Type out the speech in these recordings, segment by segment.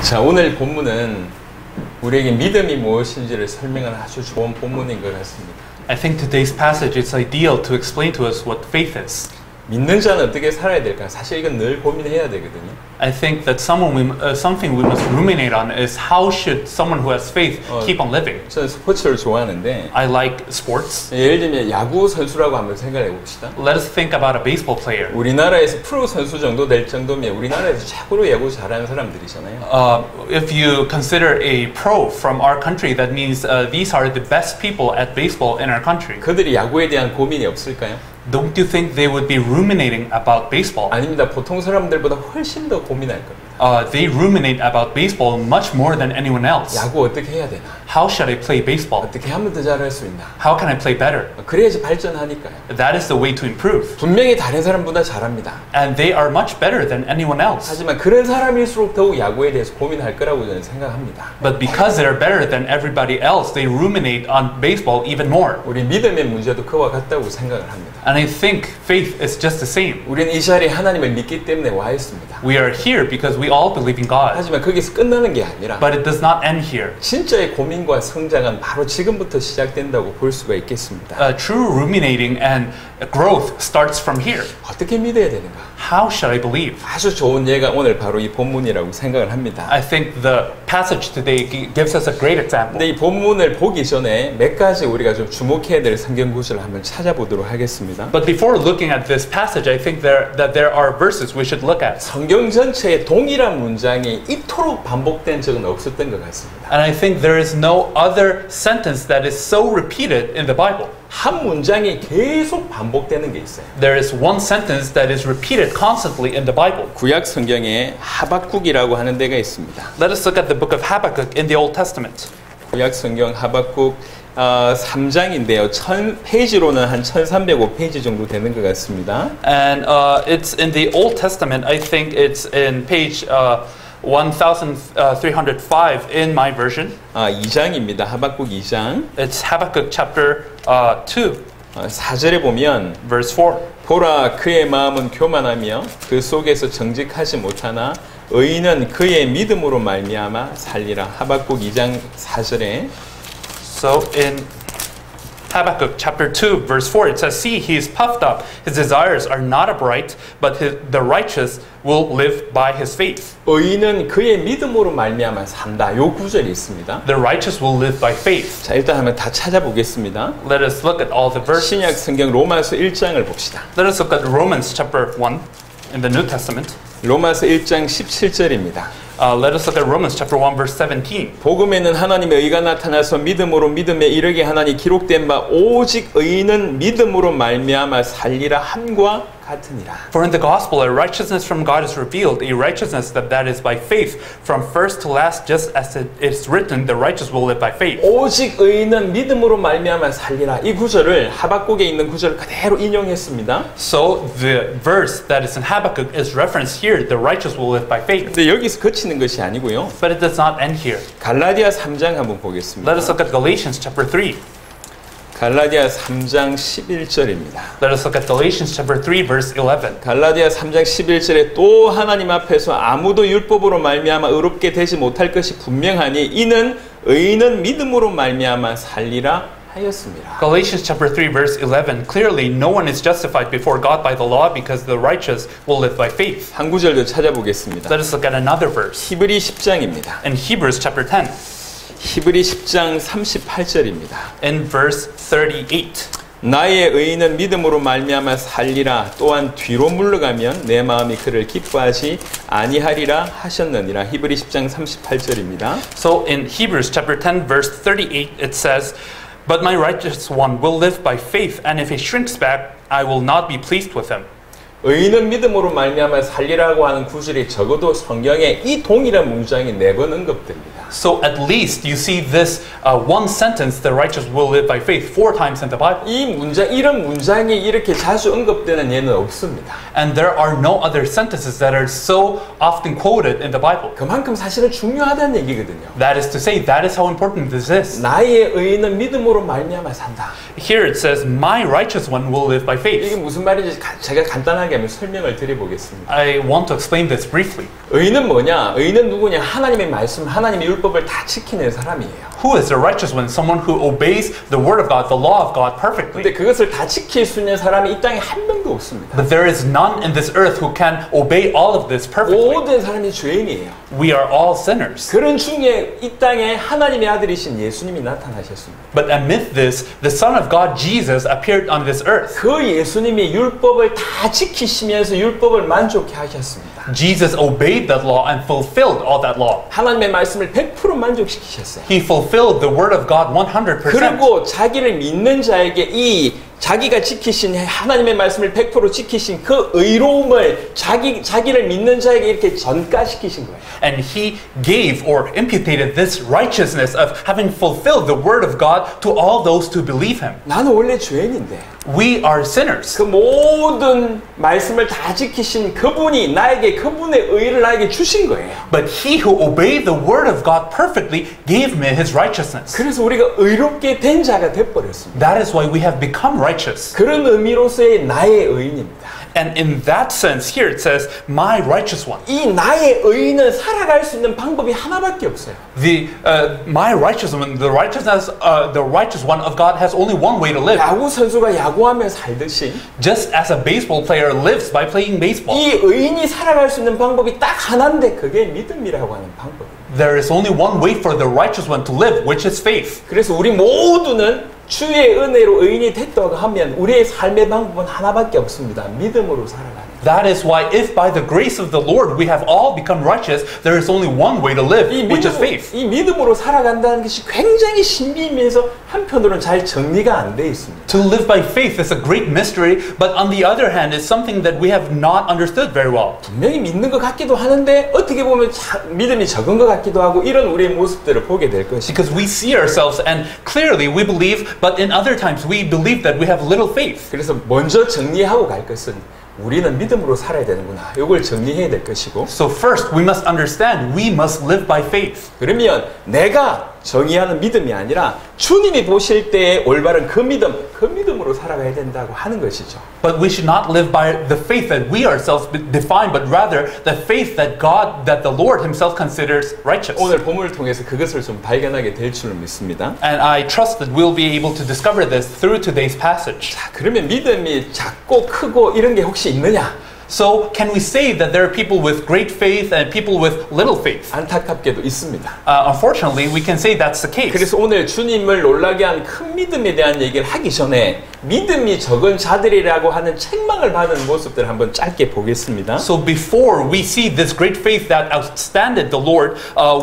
자, 오늘 본문은 우리에게 믿음이 무엇인지를 설명하는 아주 좋은 본문인 것 같습니다. I think today's passage is ideal to explain to us what faith is. 믿는 자는 어떻게 살아야 될까? 사실 이건 늘 고민해야 되거든요. I think that something we must ruminate on is how should someone who has faith keep on living. 저는 스포츠를 좋아하는데 I like sports. 예를 들면 야구 선수라고 한번 생각해 봅시다. Let us think about a baseball player. 우리나라에서 프로 선수 정도 될 정도면 우리나라에서 최고로 야구 잘하는 사람들이잖아요. If you consider a pro from our country, that means these are the best people at baseball in our country. 그들이 야구에 대한 고민이 없을까요? Don't you think they would be ruminating about baseball? 아닙니다. 보통 사람들보다 훨씬 더 고민할 겁니다. They ruminate about baseball much more than anyone else. 야구 어떻게 해야 되나? How should I play baseball? 어떻게 하면 더 잘할 수 있나? How can I play better? 그래야지 발전하니까요. That is the way to improve. 분명히 다른 사람보다 잘합니다. And they are much better than anyone else. 하지만 그런 사람일수록 더욱 야구에 대해서 고민할 거라고 저는 생각합니다. But because they are better than everybody else, they ruminate on baseball even more. 우리 믿음의 문제도 그와 같다고 생각을 합니다. And I think faith is just the same. 우리는 이 자리에 하나님을 믿기 때문에 와 있습니다. We are here because we all believe in God. 하지만 거기서 끝나는 게 아니라 But it does not end here. 진짜의 고민과 성장은 바로 지금부터 시작된다고 볼 수가 있겠습니다. True ruminating and growth starts from here. 어떻게 믿어야 되는가? How should I believe? 아주 좋은 예가 오늘 바로 이 본문이라고 생각을 합니다. I think the passage today gives us a great example. 근데 이 본문을 보기 전에 몇 가지 우리가 좀 주목해야 될 성경 구절을 한번 찾아보도록 하겠습니다. But before looking at this passage, I think that there are verses we should look at. 성경 전체에 동일한 문장이 이토록 반복된 적은 없었던 것 같습니다. And I think there is no other sentence that is so repeated in the Bible. 한 문장이 계속 반복되는 게 있어요. There is one sentence that is repeated constantly in the Bible. 구약 성경에 하박국이라고 하는 데가 있습니다. Let us look at the book of Habakkuk in the Old Testament. 구약 성경 하박국 3장인데요. 페이지로는 한 1305페이지 정도 되는 것 같습니다. And it's in the Old Testament. I think it's in page 1305 in my version. 2장입니다. 하박국 2장. It's Habakkuk chapter 2. 4절에 보면 Verse 4. 보라 그의 마음은 교만하며 그 속에서 정직하지 못하나 의인은 그의 믿음으로 말미암아 살리라. 하박국 2장 4절에 So in Habakkuk chapter 2 verse 4 it says, See, he is puffed up, his desires are not upright, but the righteous will live by his faith. 의인은 그의 믿음으로 말미암아 산다. 요 구절이 있습니다. The righteous will live by faith. 자, 일단 한번 다 찾아보겠습니다. Let us look at all the verses. 신약 성경 로마서 1장을 봅시다. Let us look at Romans chapter 1 in the New Testament. 로마서 1장 17절입니다. Let us look at Romans chapter 1 verse 17. 복음에는 하나님의 의가 나타나서 믿음으로 믿음에 이르게 하나니 기록된 바 오직 의인은 믿음으로 말미암아 살리라 함과 같으니라. For in the gospel a righteousness from God is revealed, a righteousness that is by faith from first to last, just as it is written, the righteous will live by faith. 오직 의인은 믿음으로 말미암아 살리라. 이 구절을 하박국에 있는 구절을 그대로 인용했습니다. So the verse that is in Habakkuk is referenced here, the righteous will live by faith. 근데 여기서 그치는 것이 아니고요. But it does not end here. 갈라디아 3장 한번 보겠습니다. Let us look at Galatians chapter 3. 갈라디아 3장 11절입니다. Let us look at Galatians chapter 3 verse 11. 갈라디아 3장 11절에 또 하나님 앞에서 아무도 율법으로 말미암아 의롭게 되지 못할 것이 분명하니 이는 의인은 믿음으로 말미암아 살리라 하였습니다. Galatians chapter 3 verse 11. Clearly no one is justified before God by the law because the righteous will live by faith. 한 구절 더 찾아보겠습니다. Let us look at another verse. 히브리 10장입니다. In Hebrews chapter 10. 히브리 10장 38절입니다. In verse 38. 나의 의인은 믿음으로 말미암아 살리라. 또한 뒤로 물러가면 내 마음이 그를 기뻐하지 아니하리라 하셨느니라. 히브리 10장 38절입니다. So in Hebrews chapter 10 verse 38 it says, But my righteous one will live by faith, and if he shrinks back, I will not be pleased with him. 의인은 믿음으로 말미암아 살리라고 하는 구절이 적어도 성경에 이 동일한 문장이 4번 언급됩니다. So at least you see this one sentence, the righteous will live by faith, 4 times in the Bible. 이런 문장이 이렇게 자주 언급되는 예는 없습니다. And there are no other sentences that are so often quoted in the Bible. 그만큼 사실은 중요하다는 얘기거든요. That is to say, that is how important this is. 나의 의인은 믿음으로 말미암아 산다. Here it says, my righteous one will live by 이게 faith. 무슨 말인지 제가 간단하게 간단하게 한번 설명을 드려보겠습니다. I want to explain this briefly. 의인은 뭐냐? 의인은 누구냐? 하나님의 말씀, 하나님의 율법을 다 지키는 사람이에요. Who is the righteous one? Someone who obeys the word of God, the law of God perfectly. 근데 그것을 다 지킬 수 있는 사람이 이 땅에 한 명도 없습니다. But there is none in this earth who can obey all of this perfectly. 모든 사람이 죄인이에요. We are all sinners. 그런 중에 이 땅에 하나님의 아들이신 예수님이 나타나셨습니다. But amid this, the Son of God, Jesus, appeared on this earth. 그 예수님이 율법을 다 지키시면서 율법을 만족해 하셨습니다. Jesus obeyed that law and fulfilled all that law. 하나님의 말씀을 100% 만족시키셨어요. He fulfilled the word of God 100%. 그리고 자기를 믿는 자에게 이 자기가 지키신 하나님의 말씀을 100% 지키신 그 의로움을 자기를 믿는 자에게 이렇게 전가시키신 거예요. And he gave or imputated this righteousness of having fulfilled the word of God to all those who believe him. 나는 원래 죄인인데 We are sinners. 그 모든 말씀을 다 지키신 그분이 나에게 그분의 의를 나에게 주신 거예요. But he who obeyed the word of God perfectly gave me his righteousness. 그래서 우리가 의롭게 된 자가 돼버렸습니다. That is why we have become righteous. 그런 의미로서의 나의 의인입니다. And in that sense, here it says, my righteous one. 이 나의 의인은 살아갈 수 있는 방법이 하나밖에 없어요. My righteous one, the righteous one of God has only one way to live. 야구 선수가 야구하며 살듯이 Just as a baseball player lives by playing baseball. 이 의인이 살아갈 수 있는 방법이 딱 하나인데 그게 믿음이라고 하는 방법입니다. There is only one way for the righteous one to live, which is faith. 그래서 우리 모두는 주의 은혜로 의인이 됐다고 하면 우리의 삶의 방법은 하나밖에 없습니다. 믿음으로 살아가는. That is why if by the grace of the Lord we have all become righteous, there is only one way to live, which is faith. 이 믿음으로 살아간다는 것이 굉장히 신비이면서 한편으로는 잘 정리가 안 돼 있습니다. To live by faith is a great mystery, but on the other hand, it's something that we have not understood very well. 분명히 믿는 것 같기도 하는데 어떻게 보면 믿음이 적은 것 같기도 하고 이런 우리의 모습들을 보게 될 것입니다. Because we see ourselves and clearly we believe, but in other times we believe that we have little faith. 그래서 먼저 정리하고 갈 것은 우리는 믿음으로 살아야 되는구나. 이걸 정리해야 될 것이고. So first, we must understand we must live by faith. 그러면 내가 정의하는 믿음이 아니라 주님이 보실 때의 올바른 그 믿음으로 살아가야 된다고 하는 것이죠. But we should not live by the faith that we ourselves define, but rather the faith that the Lord Himself considers righteous. 오늘 본문을 통해서 그것을 좀 발견하게 될 줄을 믿습니다. And I trust that we'll be able to discover this through today's passage. 자, 그러면 믿음이 작고 크고 이런 게 혹시 있느냐? So can we say that there are people with great faith and people with little faith? 안타깝게도 있습니다. Unfortunately, we can say that's the case. 그래서 오늘 주님을 놀라게 한 큰 믿음에 대한 얘기를 하기 전에 믿음이 적은 자들이라고 하는 책망을 받는 모습들 한번 짧게 보겠습니다. So before we see this great faith that outstanded the Lord,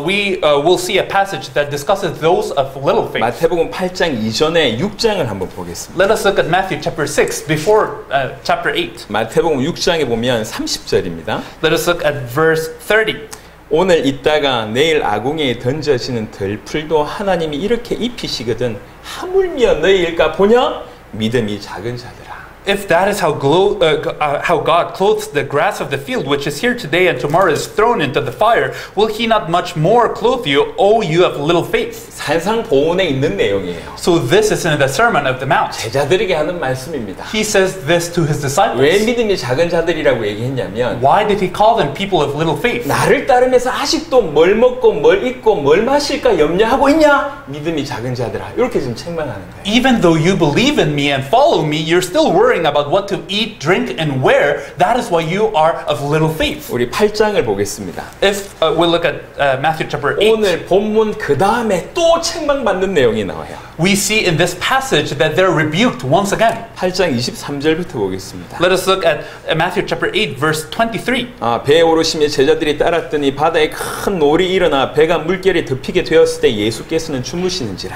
we will see a passage that discusses those of little faith. 마태복음 8장 이전에 6장을 한번 보겠습니다. Let us look at Matthew chapter 6 before chapter 8. 마태복음 6장에 보면 30절입니다. Let us look at verse 30. 오늘 있다가 내일 아궁이에 던져지는 들풀도 하나님이 이렇게 입히시거든 하물며 너희일까 보냐? 믿음이 작은 자들아. If that is how God clothes the grass of the field, which is here today and tomorrow is thrown into the fire, will He not much more clothe you, O you of little faith? 산상보훈에 있는 내용이에요. So this is in the Sermon of the Mount. 제자들에게 하는 말씀입니다. He says this to His disciples. 왜 믿음이 작은 자들이라고 얘기했냐면 Why did He call them people of little faith? 나를 따르면서 아직도 뭘 먹고 뭘 입고 뭘 마실까 염려하고 있냐? 믿음이 작은 자들아. 이렇게 지금 책망하는 거예요. Even though you believe in me and follow me, you're still worrying about what to eat, drink, and wear. That is why you are of little faith. 우리 8장을 보겠습니다. If we look at Matthew chapter 8, 오늘 본문 그 다음에 또 책망받는 내용이 나와요. we see in this passage that they're rebuked once again. 8장 23절부터 보겠습니다. Let us look at Matthew chapter 8, verse 23. 배에 오르시며 제자들이 따랐더니 바다에 큰 놀이 일어나 배가 물결에 덮이게 되었을 때 예수께서는 주무시는지라.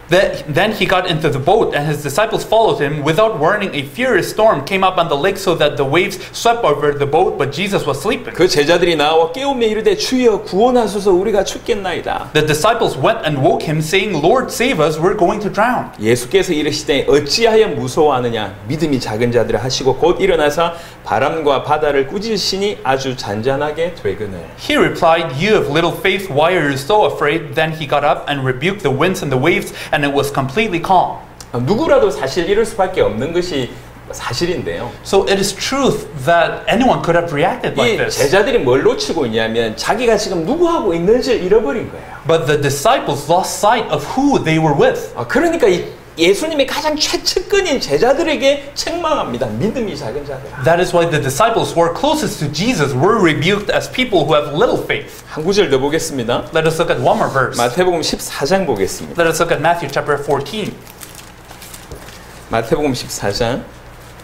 Then he got into the boat, and his disciples followed him. Without warning, a furious storm came up on the lake so that the waves swept over the boat, but Jesus was sleeping. 그 제자들이 나와 깨우며 이르되 주여 구원하소서 우리가 죽겠나이다. The disciples went and woke him, saying, Lord, save us, we're going to drown. 예수께서 이르시되 어찌하여 무서워하느냐 믿음이 작은 자들아 하시고 곧 일어나서 바람과 바다를 꾸짖으시니 아주 잔잔하게 되거늘. He replied, You of little faith, why are you so afraid? Then he got up and rebuked the winds and the waves, and it was completely calm. 누구라도 사실 이럴 수밖에 없는 것이 사실인데요. So it is truth that anyone could have reacted like 이 this. 제자들이 뭘 놓치고 있냐면 자기가 지금 누구하고 있는지를 잃어버린 거예요. But the disciples lost sight of who they were with. 그러니까 예수님이 가장 최측근인 제자들에게 책망합니다. 믿음이 작은 자들아. That is why the disciples who are closest to Jesus were rebuked as people who have little faith. 한 구절 더 보겠습니다. Let us look at one more verse. 마태복음 14장 보겠습니다. Let us look at Matthew chapter 14. 마태복음 14장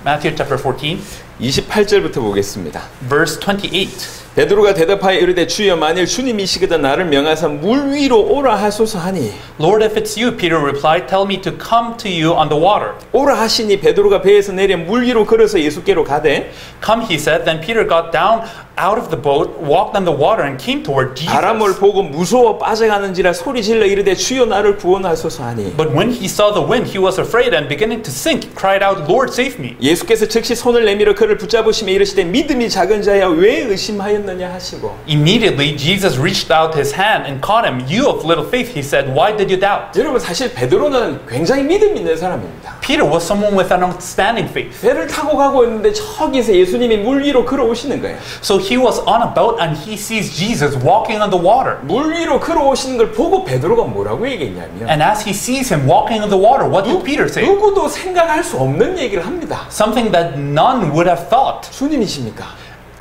Matthew chapter 14, 28절부터 보겠습니다. verse 28. 베드로가 대답하여 이르되 주여 만일 주님이시거든 나를 명하사 물 위로 오라 하소서 하니 Lord, if it's you, Peter replied, tell me to come to you on the water. 오라 하시니 베드로가 배에서 내려 물 위로 걸어서 예수께로 가되 Come, he said. Then Peter got down out of the boat, walked on the water, and came toward Jesus. 바람을 보고 무서워 빠져가는지라 소리 질러 이르되 주여 나를 구원하소서 하니 But when he saw the wind, he was afraid and beginning to sink, cried out, Lord, save me. 예수께서 즉시 손을 내밀어 그를 붙잡으시며 이르시되 믿음이 작은 자야 왜 의심하였느냐 하시고 Immediately, Jesus reached out his hand and caught him. You of little faith, he said, why did you doubt? 여러분 사실 베드로는 굉장히 믿음 있는 사람입니다. Peter was someone with an outstanding faith. 배를 타고 가고 있는데 저기서 예수님이 물 위로 걸어오시는 거예요. So he was on a boat and he sees Jesus walking on the water. 물 위로 걸어오시는 걸 보고 베드로가 뭐라고 얘기했냐면 And as he sees him walking on the water, what did Peter say? 누구도 생각할 수 없는 얘기를 합니다. Something that none would have thought. 주님이십니까?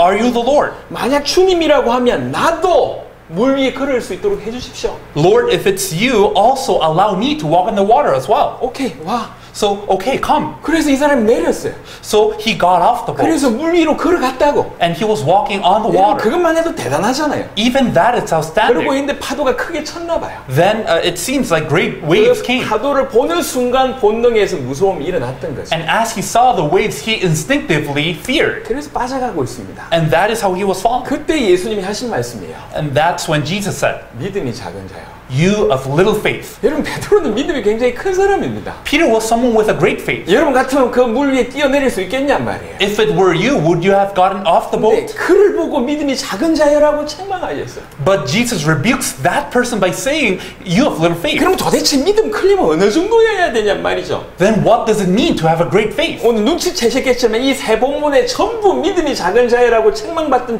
Are you the Lord? 만약 주님이라고 하면 나도 물 위에 걸을 수 있도록 해주십시오. Lord, if it's you, also allow me to walk on the water as well. 오케이 와. So, okay, come. 그래서 이 사람이 내렸어요. So he got off the boat. 그래서 물 위로 걸어갔다고. And he was walking on the water. 그것만 해도 대단하잖아요. Even that is 그러고 outstanding. 있는데 파도가 크게 쳤나 봐요. Then it seems like great waves 그 came. 파도를 보는 순간 본능에서 무서움이 일어났던 거죠. And as he saw the waves, he instinctively feared. 그래서 빠져가고 있습니다. And that is how he was falling. 그때 예수님이 하신 말씀이에요. And that's when Jesus said, 믿음이 작은 자요. You of little faith. 여러분 베드로는 믿음이 굉장히 큰 사람입니다. Peter was someone with a great faith. 여러분 같으면 그 물 위에 뛰어내릴 수 있겠냔 말이에요. If it were you, would you have gotten off the 근데 boat? 그를 보고 믿음이 작은 자여라고 책망하셨어요. But Jesus rebukes that person by saying, You of little faith. 그럼 도대체 믿음 클리면 어느 정도여야 되냔 말이죠. Then what does it mean to have a great faith? 오늘 눈치채셨겠지만 이 세 본문에 전부 믿음이 작은 자여라고 책망받던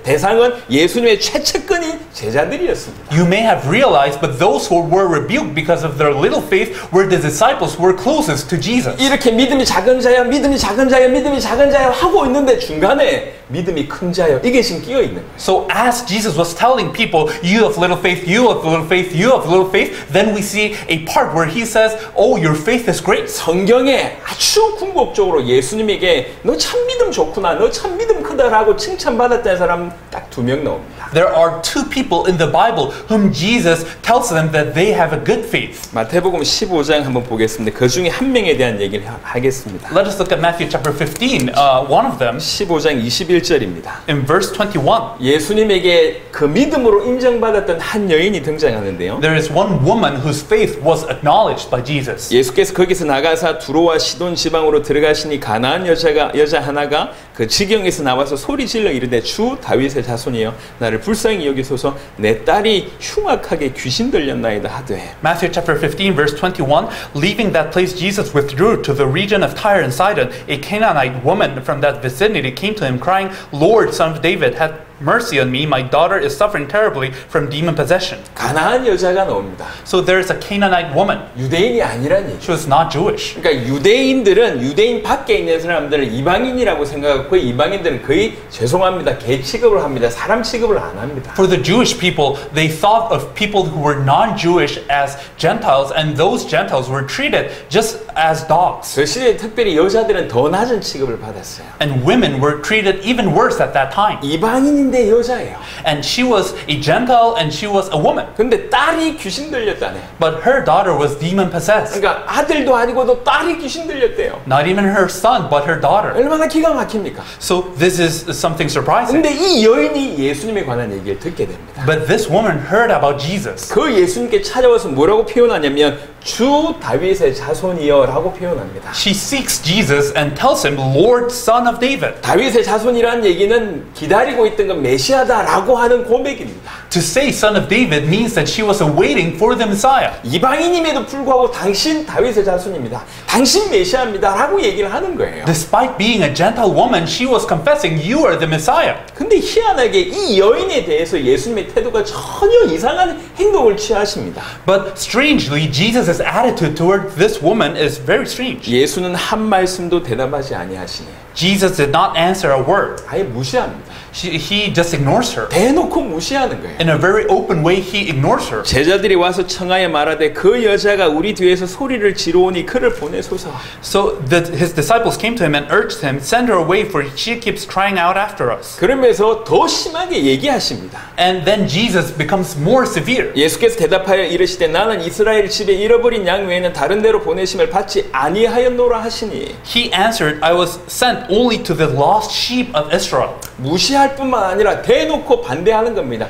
대상은 예수님의 최측근인 제자들이었습니다. You may have realized, but those who were rebuked because of their little faith were the disciples who were closest to Jesus. 이렇게 믿음이 작은 자여, 믿음이 작은 자여, 믿음이 작은 자여 하고 있는데 중간에 믿음이 큰 자여 이게 지금 끼어 있는 거예요. So as Jesus was telling people, you of little faith, you of little faith, you of little faith, then we see a part where he says, oh, your faith is great. 성경에 아주 궁극적으로 예수님에게 너 참 믿음 좋구나, 너 참 믿음 크다라고 칭찬받았다는 사람 딱 2명 나옵니다. There are two people in the Bible whom Jesus tells them that they have a good faith. 마태복음 15장 한번 보겠습니다. 그 중에 한 명에 대한 얘기를 하겠습니다. Let us look at Matthew chapter 15. One of them, 15장 21절입니다. in verse 21, 예수님에게 그 믿음으로 인정받았던 한 여인이 등장하는데요. there is one woman whose faith was acknowledged by Jesus. 예수께서 거기서 나가사 두로와 시돈 지방으로 들어가시니 가나안 여자 하나가 그 지경에서 나와서 소리 질러 이르되 주 다윗의 자손이여 나를 불쌍히 여기소서 내 딸이 흉악하게 귀신 들렸나이다 하되. Matthew chapter 15 verse 21, leaving that place Jesus withdrew to the region of Tyre and Sidon. A Canaanite woman from that vicinity came to him crying, Lord, son of David, have mercy on me. My daughter is suffering terribly from demon possession. 가나안 여자가 나옵니다. So there is a Canaanite woman. 유대인이 아니란 얘기. She was not Jewish. 그러니까 유대인들은 유대인 밖에 있는 사람들을 이방인이라고 생각하고 이방인들은 거의 죄송합니다. 개 취급을 합니다. 사람 취급을 안 합니다. For the Jewish people, they thought of people who were non-Jewish as Gentiles, and those Gentiles were treated just as dogs. 그 시대에 특별히 여자들은 더 낮은 취급을 받았어요. And women were treated even worse at that time. 이방인인데 여자예요. And she was a Gentile and she was a woman. 근데 딸이 귀신 들렸다네. But her daughter was demon possessed. 그러니까 아들도 아니고도 딸이 귀신 들렸대요. Not even her son, but her daughter. 얼마나 기가 막힙니까? So this is something surprising. 근데 이 여인이 예수님에 관한 얘기를 듣게 됩니다. But this woman heard about Jesus. 그 예수님께 찾아와서 뭐라고 표현하냐면 주 다윗의 자손이여라고 표현합니다. She seeks Jesus and tells him, Lord, son of David. 다윗의 자손이라는 얘기는 기다리고 있던 건 메시아다라고 하는 고백입니다. To say son of David means that she was awaiting for the Messiah. 이방인임에도 불구하고 당신 다윗의 자손입니다. 당신 메시아입니다. 라고 얘기를 하는 거예요. Despite being a Gentile woman, she was confessing, you are the Messiah. 근데 희한하게 이 여인에 대해서 예수님의 태도가 전혀 이상한 행동을 취하십니다. But strangely, Jesus' attitude toward this woman is very strange. 예수는 한 말씀도 대답하지 아니하시네. Jesus did not answer a word. 아예 무시합니다. He just ignores her. 대놓고 무시하는 거예요. In a very open way, he ignores her. 제자들이 와서 청하여 말하되 그 여자가 우리 뒤에서 소리를 지르오니 그를 보내소서. So his disciples came to him and urged him, send her away for she keeps crying out after us. 그러면서 더 심하게 얘기하십니다. And then Jesus becomes more severe. 예수께서 대답하여 이르시되 나는 이스라엘 집에 잃어버린 양 외에는 다른 데로 보내심을 받지 아니하였노라 하시니. He answered, I was sent only to the lost sheep of Israel. 무시할 뿐만 아니라 대놓고 반대하는 겁니다.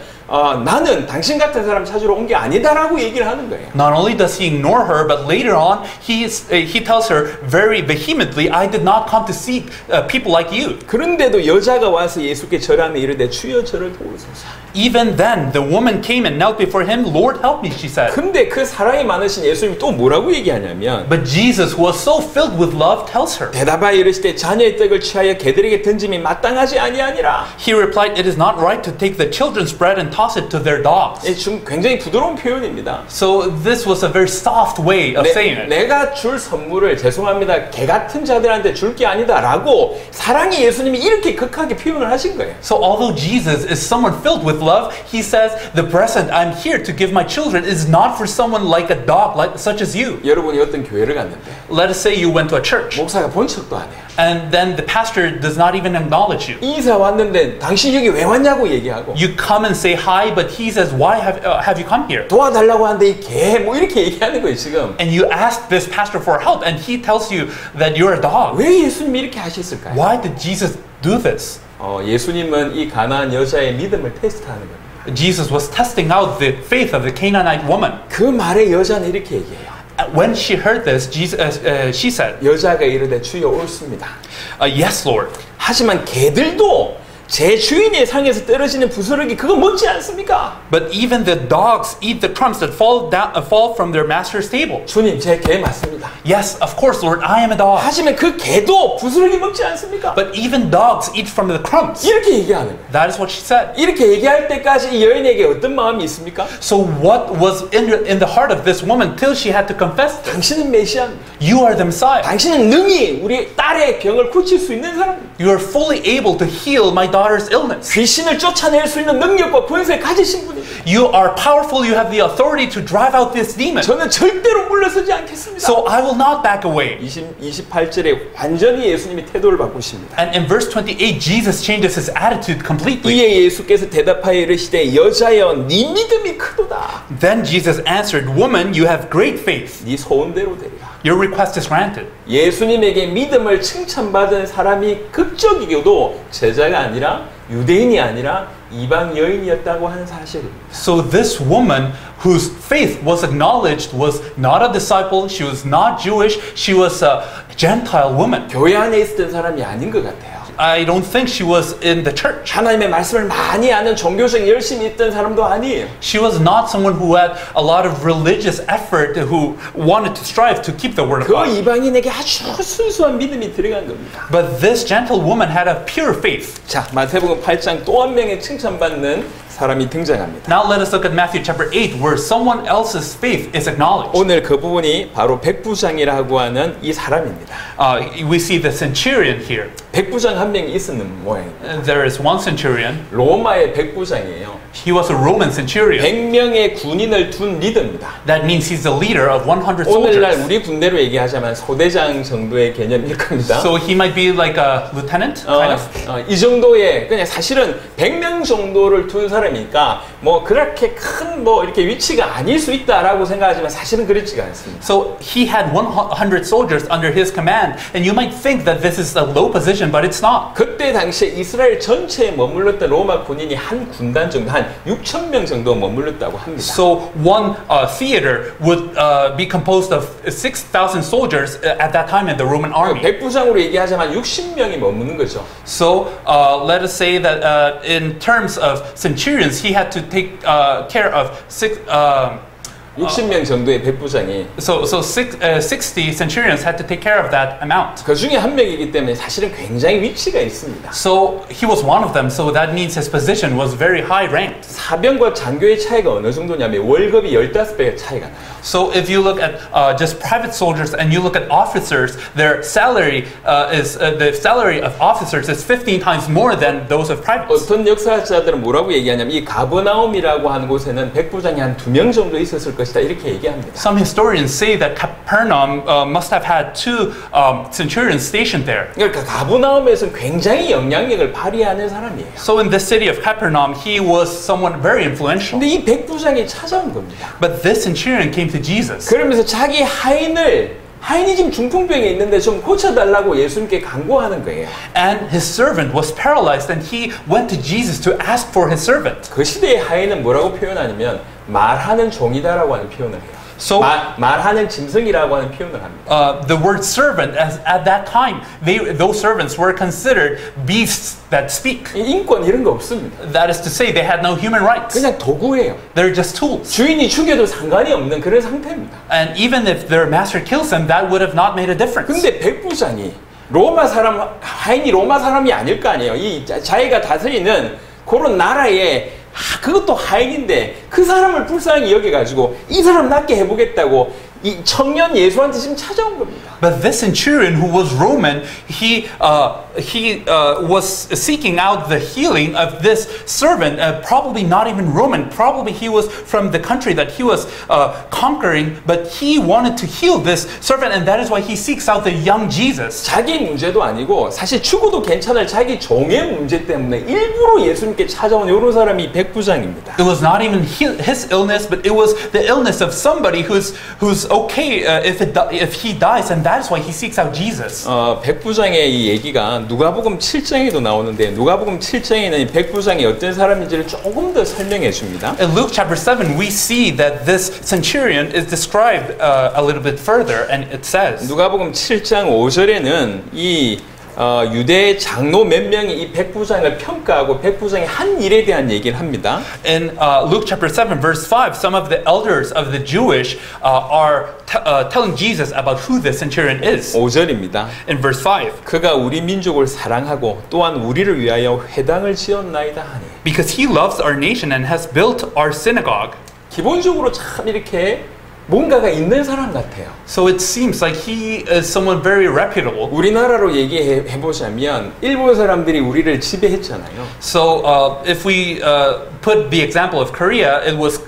나는 당신 같은 사람 찾으러 온 게 아니다라고 얘기를 하는 거예요. Not only does he ignore her, but later on he tells her very vehemently, I did not come to seek people like you. 그런데도 여자가 와서 예수께 절하며 이르되 주여 저를 도우소서. Even then, the woman came and knelt before him. Lord, help me, she said. 근데 그 사랑이 많으신 예수님이 또 뭐라고 얘기하냐면 But Jesus, who was so filled with love, tells her. 대답하여 이르시되 자녀의 떡을 취하여 개들에게 던짐이 마땅하지 아니하니라. He replied, it is not right to take the children's bread and toss it to their dogs. 굉장히 부드러운 표현입니다. So this was a very soft way of saying it. 내가 줄 선물을 죄송합니다. 개 같은 자들한테 줄 게 아니다라고 사랑이 예수님이 이렇게 극하게 표현을 하신 거예요. So although Jesus is someone filled with love, he says, the present I'm here to give my children is not for someone like a dog, like such as you. 여러분이 어떤 교회를 갔는데 Let us say you went to a church, 목사가 본 척도 안 해요. and then the pastor does not even acknowledge you. 이사 왔는데 당신 여기 왜 왔냐고 얘기하고 You come and say hi, but he says, why have you come here? 도와달라고 하는데 이 개 뭐 이렇게 얘기하는 거예요 지금. And you ask this pastor for help, and he tells you that you're a dog. 왜 예수님이 이렇게 하셨을까요? Why did Jesus do this? 예수님은 이 가나안 여자의 믿음을 테스트하는 겁니다. Jesus was testing out the faith of the Canaanite woman. 그 말에 여자는 이렇게 얘기해요. When she heard this, she said, 여자가 이르되 주여 옳습니다. Yes, Lord. 하지만 개들도 제 주인의 상에서 떨어지는 부스러기 그거 먹지 않습니까? But even the dogs eat the crumbs that fall from their master's table. 주님, 제 개 맞습니다. Yes, of course, Lord, I am a dog. 하지만 그 개도 부스러기 먹지 않습니까? But even dogs eat from the crumbs. 이렇게 얘기하는 거예요. That is what she said. 이렇게 얘기할 때까지 이 여인에게 어떤 마음이 있습니까? So what was in the heart of this woman till she had to confess this? 당신은 메시아입니다. You are the Messiah. 당신은 능히 우리 딸의 병을 고칠 수 있는 사람입니다. You are fully able to heal my daughter's illness. 귀신을 쫓아낼 수 있는 능력과 권세 가지신 분입니다. You are powerful. You have the authority to drive out this demon. 저는 절대로 물러서지 않겠습니다. So I will not back away. 28절에 완전히 예수님이 태도를 바꾸십니다. And in verse 28, Jesus changes his attitude completely. 이에 예수께서 대답하여 이르시되 여자여 네 믿음이 크도다. Then Jesus answered, Woman, you have great faith. 네 소원대로 되리라. Your request is granted. 예수님에게 믿음을 칭찬받은 사람이 극적이게도 제자가 아니라 유대인이 아니라 이방 여인이었다고 하는 사실입니다. So this woman whose faith was acknowledged was not a disciple, she was not Jewish, she was a Gentile woman. 교회 안에 있었던 사람이 아닌 것 같아요. I don't think she was in the church. 하나님의 말씀을 많이 아는 종교적 열심히 있던 사람도 아니에요. She was not someone who had a lot of religious effort, who wanted to strive to keep the word of 그 God. 이방인에게 아주 순수한 믿음이 들어간 겁니다. But this gentle woman had a pure faith. 자, 마태복음 8장 또 한 명의 칭찬받는 사람이 등장합니다. Now let us look at Matthew chapter 8, where someone else's faith is acknowledged. 오늘 그 부분이 바로 백부장이라고 하는 이 사람입니다. We see the centurion here. 백부장 한 명이 있었는 모양입니다. There is one centurion. 로마의 백부장이에요. He was a Roman centurion. 100명의 군인을 둔 리더입니다. That means he's the leader of 100 오늘날 soldiers. 우리 군대로 얘기하자면 소대장 정도의 개념일 겁니다. So he might be like a lieutenant, kind of. 이 정도의 그냥 사실은 100명 정도를 둔 사람이니까 뭐 그렇게 큰 뭐 이렇게 위치가 아닐 수 있다라고 생각하지만 사실은 그렇지가 않습니다. So he had 100 soldiers under his command, and you might think that this is a low position, but it's not. 그때 당시에 이스라엘 전체에 머물렀던 로마 군인이 한 군단 정도, 한 한 6천 명 정도 머물렀다고 합니다. So one theater would be composed of 6,000 soldiers at that time in the Roman army. 백부장으로 얘기하자면 60명이 머무는 거죠. So let us say that in terms of centurions, he had to take care of 60명 정도의 백부장이 So 60 centurions had to take care of that amount. 그 중에 한 명이기 때문에 사실은 굉장히 위치가 있습니다. So he was one of them. So that means his position was very high ranked. 사병과 장교의 차이가 어느 정도냐면 월급이 15배의 차이가 나요. So if you look at just private soldiers and you look at officers, their salary the salary of officers is 15 times more than those of privates. 어떤 역사학자들은 뭐라고 얘기하냐면 이 가버나움이라고 하는 곳에는 백부장이 한 2명 정도 있었을 것이다 이렇게 얘기합니다. Some historians say that Capernaum must have had 2 centurions stationed there. 그러니까 가버나움에서는 굉장히 영향력을 발휘하는 사람이에요. So in this city of Capernaum, he was someone very influential. 근데 이 백부장이 찾아온 겁니다. But this centurion came to Jesus. 그러면서 자기 하인이 지금 중풍병에 있는데 좀 고쳐달라고 예수님께 간구하는 거예요. And his servant was paralyzed, and he went to Jesus to ask for his servant. 그 시대의 하인은 뭐라고 표현하냐면 말하는 종이다라고 하는 표현을 해요. So 말하는 짐승이라고 하는 표현을 합니다. the word servant, as at that time, those servants were considered beasts that speak. 인권 이런 거 없습니다. That is to say, they had no human rights. 그냥 도구예요. They're just tools. 주인이 죽여도 상관이 없는 그런 상태입니다. And even if their master kills them, that would have not made a difference. 근데 백부장이 하인이 로마 사람이 아닐 거 아니에요. 이 자기가 다스리는 그런 나라에 그것도 하인인데 그 사람을 불쌍히 여겨가지고 이 사람 낫게 해보겠다고 이 청년 예수한테 지금 찾아온 겁니다. But this centurion who was Roman, he was seeking out the healing of this servant, probably not even Roman, probably he was from the country that he was conquering, but he wanted to heal this servant, and that is why he seeks out the young Jesus. 자기 문제도 아니고 사실 죽어도 괜찮을 자기 종의 문제 때문에 일부러 예수님께 찾아온 이런 사람이 백부장입니다. It was not even his illness, but it was the illness of somebody who's okay if he dies, and that is why he seeks out Jesus. 백부장의 이 얘기가 누가복음 7장에도 나오는데 누가복음 7장에는 이 백부장이 어떤 사람인지를 조금 더 설명해 줍니다. In Luke chapter 7, we see that this centurion is described a little bit further, and it says. 누가복음 7장 5절에는 이 유대 장로 몇 명이 이 백부장을 평가하고 백부장의 한 일에 대한 얘기를 합니다. In Luke chapter 7 verse 5, some of the elders of the Jewish are telling Jesus about who the centurion is. 5절입니다. In verse 5, 그가 우리 민족을 사랑하고 또한 우리를 위하여 회당을 지었나이다 하니. because he loves our nation and has built our synagogue. 기본적으로 참 이렇게 뭔가가 있는 사람 같아요. So it seems like he is someone very reputable. 우리나라로 얘기해 보자면 일본 사람들이 우리를 지배했잖아요. So if we put the example of Korea, it was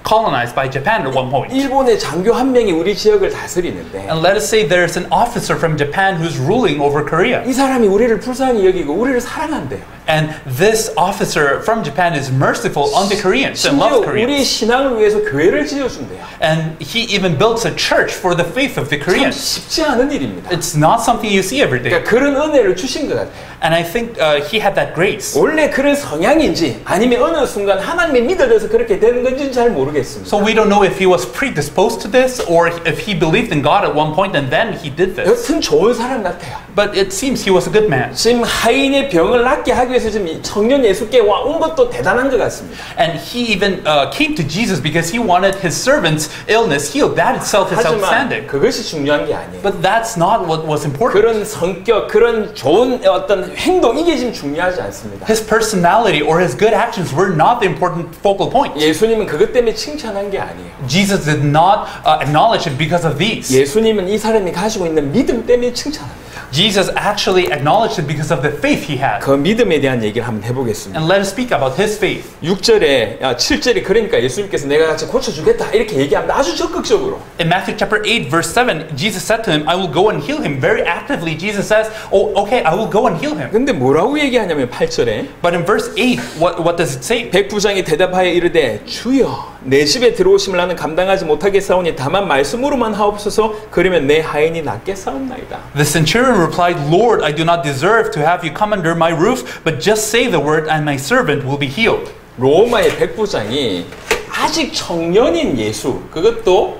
colonized by Japan at one point. 일본의 장교 한 명이 우리 지역을 다스리는데 And let us say there's an officer from Japan who's ruling over Korea. 이 사람이 우리를 불쌍히 여기고 우리를 사랑한대요. And this officer from Japan is merciful on the Koreans and 심지어 loves 우리 Koreans. 신앙을 위해서 교회를 지어준대요. And he even builds a church for the faith of the 참 Koreans. 쉽지 않은 일입니다. It's not something you see every day. 그러니까 그런 은혜를 주신 것 같아요. And I think he had that grace. 원래 그런 성향인지 아니면 어느 순간 하나님의 믿어져서 그렇게 되는 건지는 잘 모르겠습니다. So we don't know if he was predisposed to this or if he believed in God at one point and then he did this. 여튼 좋은 사람 같아요. But it seems he was a good man. 지금 하인의 병을 낫게 하기 위해서 지금 청년 예수께 온 것도 대단한 것 같습니다. And he even came to Jesus because he wanted his servant's illness healed. That itself is 하지만 outstanding. 그것이 중요한 게 아니에요. But that's not what was important. 그런 성격, 그런 좋은 어떤 행동 이게 지금 중요하지 않습니다. His personality or his good actions were not the important focal point. 예수님은 그것 때문에 칭찬한 게 아니에요. Jesus did not acknowledge it because of these. 예수님은 이 사람이 가지고 있는 믿음 때문에 칭찬합니다. Jesus actually acknowledged it because of the faith he had. 그 믿음에 대한 얘기를 한번 해보겠습니다. And let us speak about his faith. 6절에 7절에 그러니까 예수님께서 내가 같이 고쳐주겠다 이렇게 얘기합니다. 아주 적극적으로. In Matthew chapter 8 verse 7, Jesus said to him, I will go and heal him. Very actively, Jesus says, oh, okay, I will go and heal him. 근데 뭐라고 얘기하냐면 8절에 But in verse 8, what does it say? 백부장이 대답하여 이르되 주여 내 집에 들어오심을 나는 감당하지 못하겠사오니 다만 말씀으로만 하옵소서 그러면 내 하인이 낫겠사옵나이다. The centurion replied, Lord, I do not deserve to have you come under my roof, but just say the word and my servant will be healed. 로마의 백부장이 아직 청년인 예수, 그것도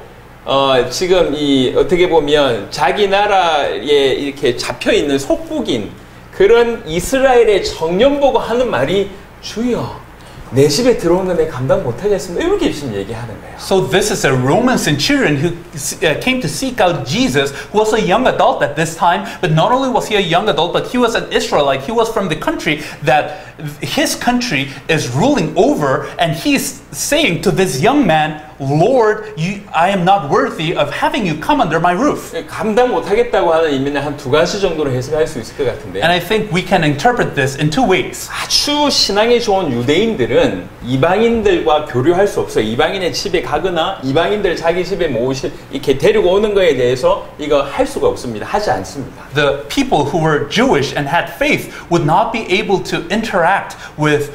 지금 이 어떻게 보면 자기 나라에 이렇게 잡혀 있는 속국인 그런 이스라엘의 청년 보고 하는 말이 주여 내 집에 들어오는 애 감당 못하겠습니다. 이렇게 지금 얘기하는 거예요. So this is a Roman centurion who came to seek out Jesus, who was a young adult at this time. But not only was he a young adult, but he was an Israelite. He was from the country that his country is ruling over, and he's saying to this young man, Lord, I am not worthy of having you come under my roof. 감당 못하겠다고 하는 의미는 한 두 가지 정도로 해석할 수 있을 것 같은데. And I think we can interpret this in two ways. 아주 신앙이 좋은 유대인들은 이방인들과 교류할 수 없어요. 이방인의 집에 가거나 이방인들 자기 집에 이렇게 데리고 오는 거에 대해서 이거 할 수가 없습니다. 하지 않습니다. The people who were Jewish and had faith would not be able to interact with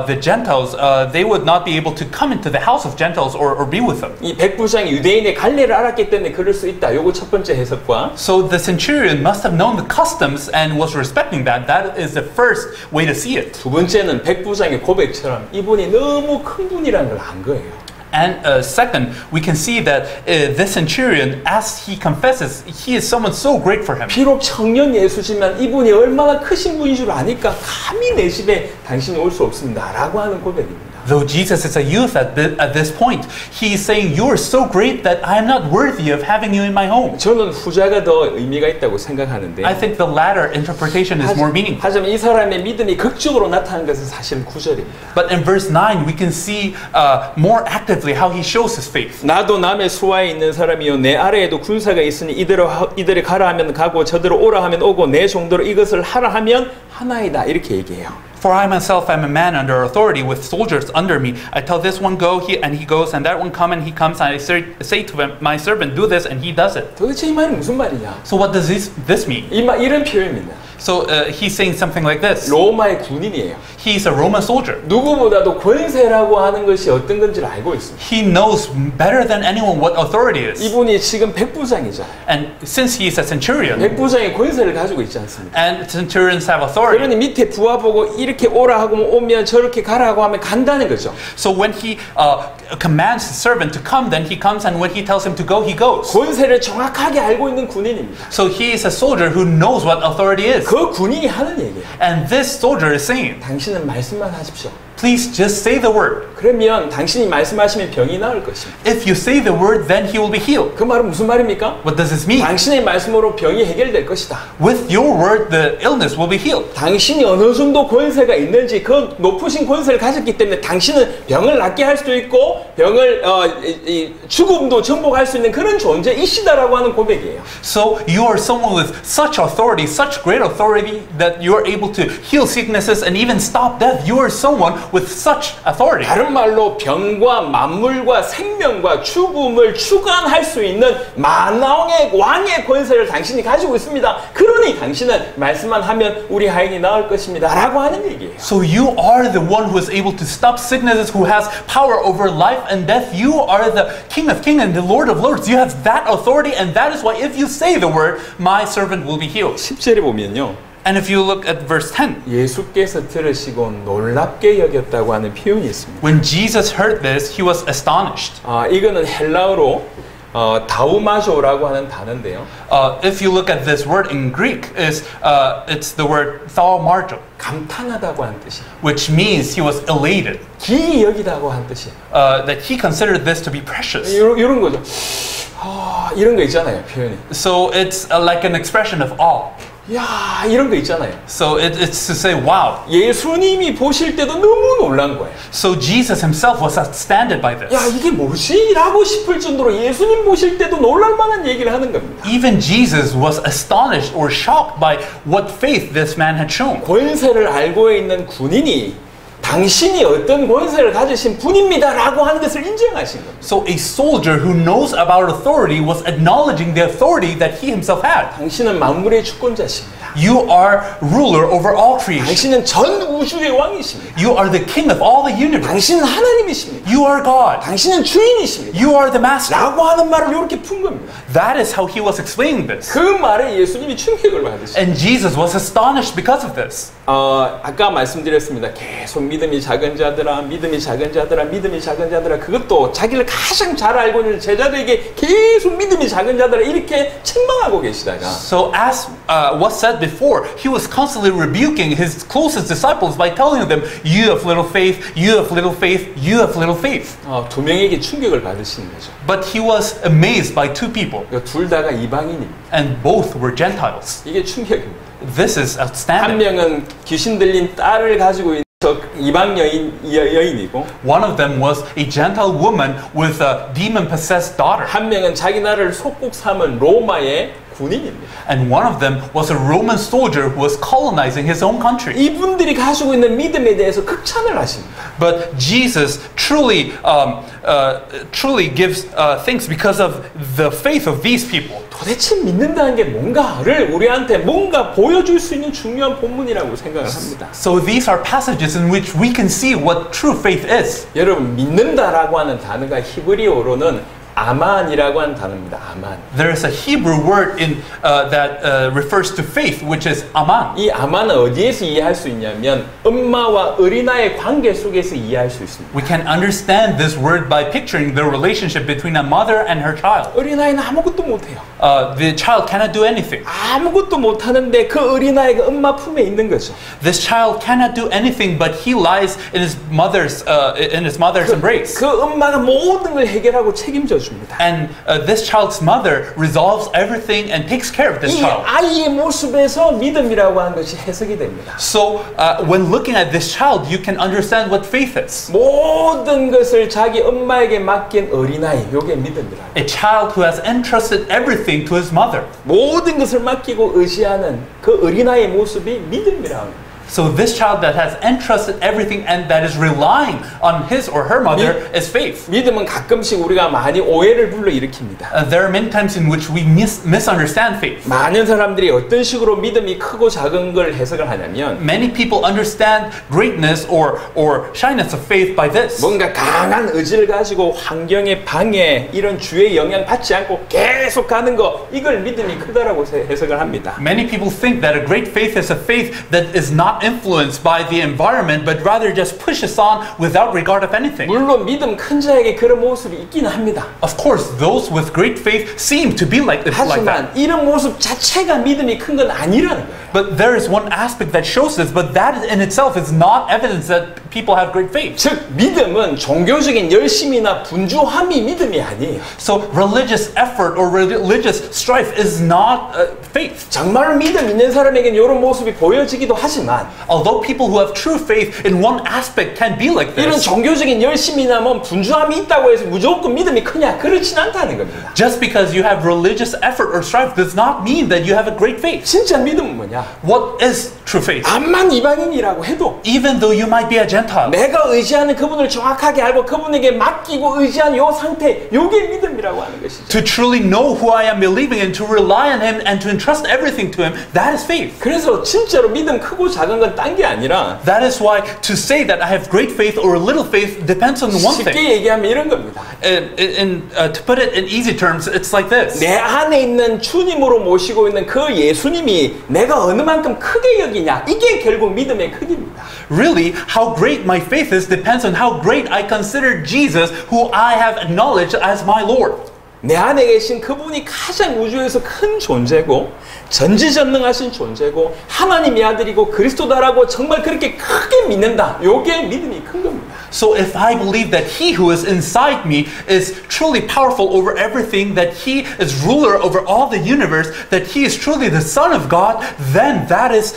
the Gentiles. They would not be able to come into the house of Gentiles or be with them. 이 백부장이 유대인의 관례를 알았기 때문에 그럴 수 있다. 요거 첫 번째 해석과. So the centurion must have known the customs and was respecting that. That is the first way to see it. 두 번째는 백부장의 고백처럼 이분이 너무 큰 분이라는 걸 안 거예요. And second, we can see that this centurion, as he confesses, he is someone so great for him. 비록 청년 예수지만 이분이 얼마나 크신 분인 줄 아니까 감히 내 집에 당신이 올 수 없습니다. 라고 하는 고백입니다. Though Jesus is a youth at this point, he is saying, you are so great that I am not worthy of having you in my home. 저는 후자가 더 의미가 있다고 생각하는데. I think the latter interpretation is more meaningful. 하지만 이 사람의 믿음이 극적으로 나타난 것은 사실 9절입니다. But in verse 9, we can see more actively how he shows his faith. 나도 남의 수하에 있는 사람이요 내 아래에도 군사가 있으니 이들을 가라 하면 가고 저들을 오라 하면 오고 내 종도로 이것을 하라 하면 하나이다. 이렇게 얘기해요. For I myself am a man under authority with soldiers under me. I tell this one go, and he goes, and that one come, and he comes. And I say to him, my servant, do this, and he does it. 도대체 이 말이 무슨 말이냐? So what does this mean? 이런 표현입니다. So he's saying something like this. 로마의 군인이에요. He's a Roman soldier. 누구보다도 권세라고 하는 것이 어떤 건지를 알고 있습니다. He knows better than anyone what authority is. 이분이 지금 백부장이잖아요. And since he is a centurion, 백부장이 권세를 가지고 있지 않습니까? and centurions have authority. 그러니 밑에 부하 보고 이렇게 오라 하고 오면 저렇게 가라 하고 하면 간다는 거죠. So when he commands his servant to come, then he comes, and when he tells him to go, he goes. 권세를 정확하게 알고 있는 군인입니다. So he is a soldier who knows what authority is. 그 군인이 하는 얘기예요. And this soldier is saying, 당신은 말씀만 하십시오. please just say the word. 그러면 당신이 말씀하시면 병이 나을 것입니다. If you say the word, then he will be healed. 그 말은 무슨 말입니까? What does this mean? 당신의 말씀으로 병이 해결될 것이다. With your word, the illness will be healed. 당신이 어느 정도 권세가 있는지 그 높으신 권세를 가졌기 때문에 당신은 병을 낫게 할 수도 있고 병을 죽음도 정복할 수 있는 그런 존재이시다라고 하는 고백이에요. So you are someone with such authority, such great authority that you are able to heal sicknesses and even stop death. You are someone with such authority. 다른 말로 병과 만물과 생명과 죽음을 주관할 수 있는 만왕의 왕의 권세를 당신이 가지고 있습니다. 그러니 당신은 말씀만 하면 우리 하인이 나을 것입니다. 라고 하는 얘기예요. So you are the one who is able to stop sicknesses, who has power over life and death. You are the King of Kings and the Lord of Lords. You have that authority, and that is why if you say the word, my servant will be healed. 10절에 보면요. And if you look at verse 10, 예수께서 들으시고 놀랍게 여겼다고 하는 표현이 있습니다. when Jesus heard this, he was astonished. 이거는 헬라어로 다우마조라고 하는 단어인데요. If you look at this word in Greek, it's the word thaumarjo, 감탄하다고 하는 뜻이에요. which means he was elated. 기이 여기다고 하는 뜻이에요. That he considered this to be precious. 이런 거죠. 이런 거 있잖아요, 표현이. So it's like an expression of awe. 야, 이런 거 있잖아요. So it's to say, wow. 예수님이 보실 때도 너무 놀란 거예요. So Jesus himself was astounded by this. 야, 이게 뭐지? 라고 싶을 정도로 예수님 보실 때도 놀랄 만한 얘기를 하는 겁니다. Even Jesus was astonished or shocked by what faith this man had shown. 권세를 알고 있는 군인이 당신이 어떤 권세를 가지신 분입니다 라고 하는 것을 인정하신 겁니다. So a soldier who knows about authority was acknowledging the authority that he himself had. 당신은 만물의 주권자십니다. You are ruler over all creation. 당신은 전 우주의 왕이십니다. You are the king of all the universe. 당신은 하나님이십니다. You are God. 당신은 주인이십니다. You are the master. 라고 하는 말을 이렇게 푼 겁니다. That is how he was explaining this. 그 말에 예수님이 충격을 받으십니다. And Jesus was astonished because of this. 아까 말씀드렸습니다. 계속 믿음이 작은 자들아, 믿음이 작은 자들아, 믿음이 작은 자들아. 그것도 자기를 가장 잘 알고 있는 제자들에게 계속 믿음이 작은 자들아 이렇게 책망하고 계시다가 So as was said before, he was constantly rebuking his closest disciples by telling them, you have little faith, you have little faith, you have little faith. 두 명에게 충격을 받으시는 거죠. But he was amazed by two people, 둘 다가 이방인입니다. and both were Gentiles. 이게 충격입니다. This is 한 outstanding. 명은 귀신 들린 딸을 가지고 있는 저 이방 여인이고 One of them was a Gentile woman with a demon-possessed daughter. 한 명은 자기 나라를 속국 삼은 로마의 군인입니다. And one of them was a Roman soldier who was colonizing his own country. 이분들이 가지고 있는 믿음에 대해서 극찬을 하십니다. But Jesus truly gives thanks because of the faith of these people. 도대체 믿는다는 게 뭔가를 우리한테 뭔가 보여줄 수 있는 중요한 본문이라고 생각을 합니다. So these are passages in which we can see what true faith is. 여러분 믿는다라고 하는 단어가 히브리어로는 아만이라고 하는 단어입니다. 아만. There is a Hebrew word that refers to faith, which is aman. 이 아만은 어디에서 이해할 수 있냐면 엄마와 어린아이의 관계 속에서 이해할 수 있습니다. We can understand this word by picturing the relationship between a mother and her child. 어린아이는 아무것도 못해요. The child cannot do anything. 아무것도 못하는데 그 어린아이가 엄마 품에 있는 거죠. This child cannot do anything, but he lies in his mother's embrace. 그 엄마가 모든 걸 해결하고 책임져 줍니다. And this child's mother resolves everything and takes care of this 이 child. 아이의 모습에서 믿음이라고 하는 것이 해석이 됩니다. So when looking at this child, you can understand what faith is. 모든 것을 자기 엄마에게 맡긴 어린아이, 요게 믿음이라. A child who has entrusted everything to his mother. 모든 것을 맡기고 의지하는 그 어린아이의 모습이 믿음이라. So this child that has entrusted everything and that is relying on his or her mother is faith. 믿음은 가끔씩 우리가 많이 오해를 불러일으킵니다. There are many times in which we misunderstand faith. 많은 사람들이 어떤 식으로 믿음이 크고 작은 걸 해석을 하냐면 Many people understand greatness or shyness of faith by this. 뭔가 강한 의지를 가지고 환경의 방해 이런 주의 영향 받지 않고 계속 가는 거 이걸 믿음이 크다라고 해석을 합니다. Many people think that a great faith is a faith that is not influenced by the environment but rather just pushes on without regard of anything. 물론 믿음 큰 자에게 그런 모습이 있기는 합니다. Of course, those with great faith seem to be like that. 하지만 이런 모습 자체가 믿음이 큰 건 아니라는 거예요. But there is one aspect that shows this, but that in itself is not evidence that people have great faith. 즉 믿음은 종교적인 열심이나 분주함이 믿음이 아니에요. So religious effort or religious strife is not faith. 정말 믿음 있는 사람에게는 이런 모습이 보여지기도 하지만 Although people who have true faith in one aspect can be like 이런 this, 종교적인 열심이나 뭐 분주함이 있다고 해서 무조건 믿음이 크냐 그렇진 않다는 겁니다. just because you have religious effort or strife does not mean that you have a great faith. 진짜 믿음은 뭐냐? What is true faith? 암만 이방인이라고 해도 Even though you might be a Gentile, 내가 의지하는 그분을 정확하게 알고 그분에게 맡기고 의지한 요 상태, 요게 믿음이라고 하는 것이죠. to truly know who I am believing in, to rely on Him and to entrust everything to Him, that is faith. 그래서 진짜로 믿음 크고 작은 건 딴 게 아니라 That is why to say that I have great faith or little faith depends on one thing. 쉽게 얘기하면 이런 겁니다. To put it in easy terms, it's like this. 내 안에 있는 주님으로 모시고 있는 그 예수님이 내가 어느 만큼 크게 여기냐, 이게 결국 믿음의 크기입니다. Really, how great my faith is depends on how great I consider Jesus, who I have acknowledged as my Lord. 내 안에 계신 그분이 가장 우주에서 큰 존재고 전지전능하신 존재고 하나님의 아들이고 그리스도다라고 정말 그렇게 크게 믿는다. 요게 믿음이 큰 겁니다. So if I believe that He who is inside me is truly powerful over everything, that He is ruler over all the universe, that He is truly the Son of God, then that is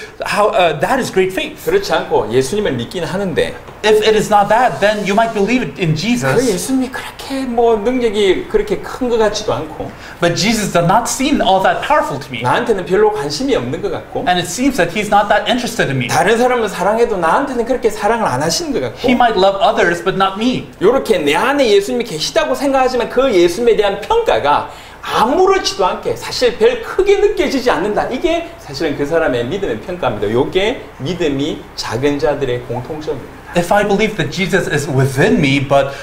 great faith. 그렇지 않고 예수님을 믿기는 하는데 If it is not that, then you might believe it in 그 Jesus. 예수님이 그렇게 뭐 능력이 그렇게 큰 것 같지도 않고 But Jesus does not seem all that powerful to me. 나한테는 별로 관심이 없는 것 같고 And it seems that He's not that interested in me. 다른 사람을 사랑해도 나한테는 그렇게 사랑을 안 하시는 것 같고 He might love others, but not me. 이렇게 내 안에 예수님이 계시다고 생각하지만 그 예수님에 대한 평가가 아무렇지도 않게 사실 별 크게 느껴지지 않는다. 이게 사실은 그 사람의 믿음의 평가입니다. 이게 믿음이 작은 자들의 공통점입니다. If I believe that Jesus is within me, but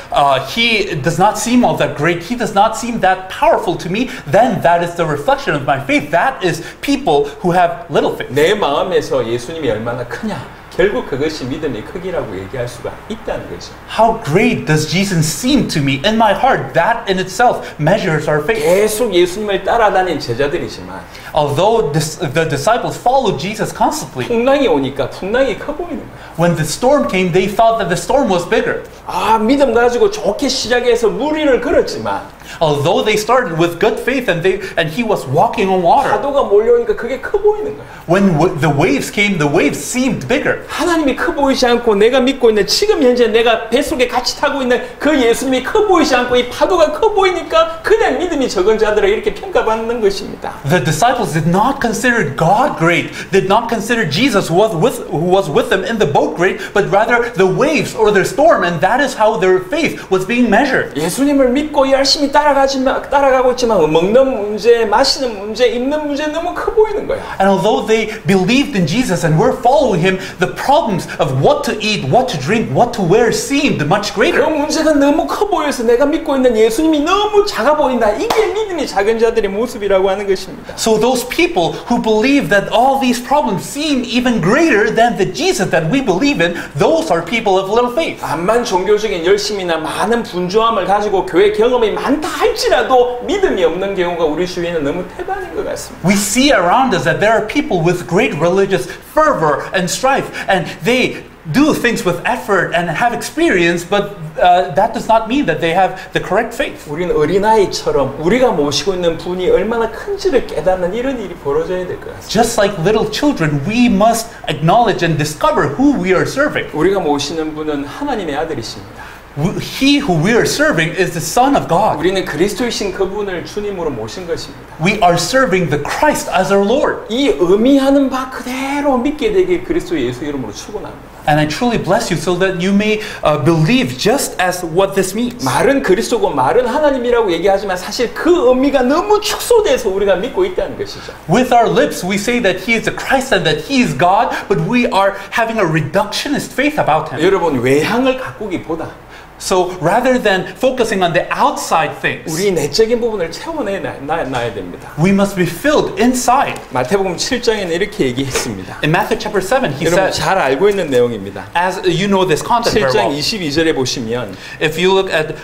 he does not seem all that great, he does not seem that powerful to me, then that is the reflection of my faith. That is people who have little faith. 내 마음에서 예수님이 얼마나 크냐? 결국 그것이 믿음의 크기라고 얘기할 수가 있다는 거죠. How great does Jesus seem to me in my heart? That in itself measures our faith. 계속 예수님을 따라다닌 제자들이지만 Although the disciples followed Jesus constantly, 풍랑이 오니까 풍랑이 커 보이는 거예요. when the storm came, they thought that the storm was bigger. 아, 믿음 가지고 좋게 시작해서 물 위를 걸었지만 Although they started with good faith and he was walking on water, 파도가 몰려오니까 그게 커 보이는 거예요. when the waves came, the waves seemed bigger. 하나님이 커 보이지 않고 내가 믿고 있는 지금 현재 내가 뱃속에 같이 타고 있는 그 예수님이 커 보이지 않고 이 파도가 커 보이니까 그냥 믿음이 적은 자들을 이렇게 평가받는 것입니다. The disciples did not consider God great, did not consider Jesus who was with them in the boat great, but rather the waves or the storm, and that is how their faith was being measured. 예수님을 믿고 열심히 따라가고 있지만 먹는 문제, 마시는 문제, 입는 문제 너무 커 보이는 거야. And although they believed in Jesus and were following him, the problems of what to eat, what to drink, what to wear seemed much 그 greater. 문제가 너무 커 보여서 내가 믿고 있는 예수님이 너무 작아 보인다. 이게 믿음이 작은 자들의 모습이라고 하는 것입니다. So those people who believe that all these problems seem even greater than the Jesus that we believe in, those are people of little faith. 암만 종교적인 열심이나 많은 분주함을 가지고 교회 경험이 많다 할지라도 믿음이 없는 경우가 우리 주위에는 너무 태반인 것 같습니다. We see around us that there are people with great religious fervor and strife, and they do things with effort and have experience, but that does not mean that they have the correct faith. 우리는 어린아이처럼 우리가 모시고 있는 분이 얼마나 큰지를 깨닫는 이런 일이 벌어져야 될 것 같습니다. Just like little children, we must acknowledge and discover who we are serving. 우리가 모시는 분은 하나님의 아들이십니다. He who we are serving is the Son of God. 우리는 그리스도이신 그분을 주님으로 모신 것입니다. We are serving the Christ as our Lord. 이 의미하는 바 그대로 믿게 되길 그리스도 예수 이름으로 축원합니다. And I truly bless you so that you may believe just as what this means. 말은 그리스도고 말은 하나님이라고 얘기하지만 사실 그 의미가 너무 축소돼서 우리가 믿고 있다는 것이죠. With our lips we say that He is the Christ and that He is God, but we are having a reductionist faith about Him. 여러분 외향을 가꾸기보다 So rather than focusing on the outside things, 우리 내적인 부분을 채워내야 됩니다. we must be filled inside. 마태복음 7장에는 이렇게 얘기했습니다. In Matthew chapter 7, he 여러분 said, 잘 알고 있는 내용입니다. as you know this content very 7장 well. 22절에 보시면 If you look at